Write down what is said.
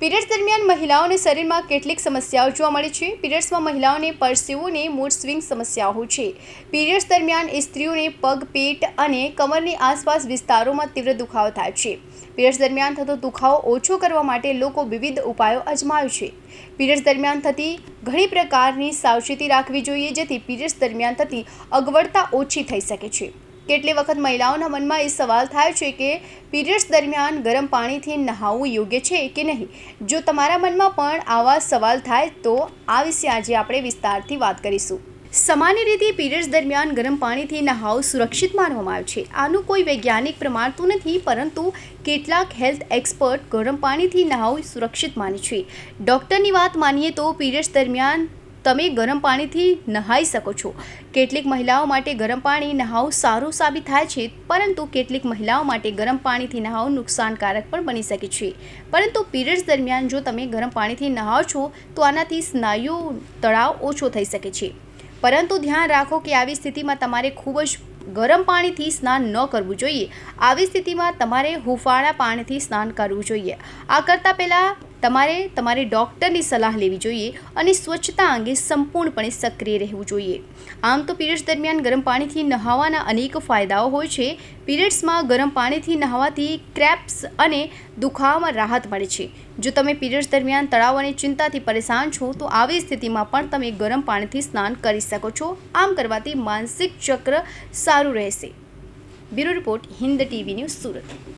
Periods દરમિયાન મહિલાઓને શરીરમાં કેટલીક સમસ્યાઓ જોવા મળે છે। પીરિયડ્સમાં મહિલાઓને પરસેવોને મૂડ સ્વિંગ સમસ્યાઓ હોય છે। પીરિયડ્સ દરમિયાન સ્ત્રીઓને પગ, પેટ અને કમરની આસપાસ વિસ્તારોમાં તીવ્ર દુખાવો થાય છે। પીરિયડ્સ દરમિયાન થતો દુખાવો ઓછો કરવા માટે લોકો વિવિધ ઉપાયો અજમાવે છે। પીરિયડ્સ દરમિયાન થતી ઘણી પ્રકારની સાવચેતી રાખવી જોઈએ, જેથી પીરિયડ્સ દરમિયાન થતી અગવડતા ઓછી થઈ શકે છે। કેટલી વખત મહિલાઓના મનમાં એ સવાલ થાય છે કે પીરિયડ્સ દરમિયાન ગરમ પાણીથી નહાવું યોગ્ય છે કે નહીં। જો તમારા મનમાં પણ આવા સવાલ થાય તો આ વિશે આજે આપણે વિસ્તારથી વાત કરીશું। સામાન્ય રીતે પીરિયડ્સ દરમિયાન ગરમ પાણીથી નહાવું સુરક્ષિત માનવામાં આવે છે। આનું કોઈ વૈજ્ઞાનિક પ્રમાણ તો નથી, પરંતુ કેટલાક હેલ્થ એક્સપર્ટ ગરમ પાણીથી નહાવું સુરક્ષિત માને છે। ડૉક્ટરની વાત માનીએ તો પીરિયડ્સ દરમિયાન તમે ગરમ પાણીથી નહાઈ શકો છો। કેટલીક મહિલાઓ માટે ગરમ પાણી નહાવું સારું સાબિત થાય છે, પરંતુ કેટલીક મહિલાઓ માટે ગરમ પાણીથી નહાવું નુકસાનકારક પણ બની શકે છે। પરંતુ પીરિયડ્સ દરમિયાન જો તમે ગરમ પાણીથી નહાવો છો તો આનાથી સ્નાયુ તણાવ ઓછો થઈ શકે છે। પરંતુ ધ્યાન રાખો કે આવી સ્થિતિમાં તમારે ખૂબ જ ગરમ પાણીથી સ્નાન ન કરવું જોઈએ। આવી સ્થિતિમાં તમારે હૂંફાળા પાણીથી સ્નાન કરવું જોઈએ। આ કરતાં પહેલાં તમારે તમારી ડૉક્ટરની સલાહ લેવી જોઈએ અને સ્વચ્છતા અંગે સંપૂર્ણપણે સક્રિય રહેવું જોઈએ। આમ તો પીરિયડ્સ દરમિયાન ગરમ પાણીથી નહાવાના અનેક ફાયદાઓ હોય છે। પીરિયડ્સમાં ગરમ પાણીથી નહાવાથી ક્રેમ્પ્સ અને દુખાવામાં રાહત મળે છે। જો તમે પીરિયડ્સ દરમિયાન તણાવ અને ચિંતાથી પરેશાન છો તો આવી સ્થિતિમાં પણ તમે ગરમ પાણીથી સ્નાન કરી શકો છો। આમ કરવાથી માનસિક ચક્ર સારું રહેશે। Bureau report, Hind TV news, Surat.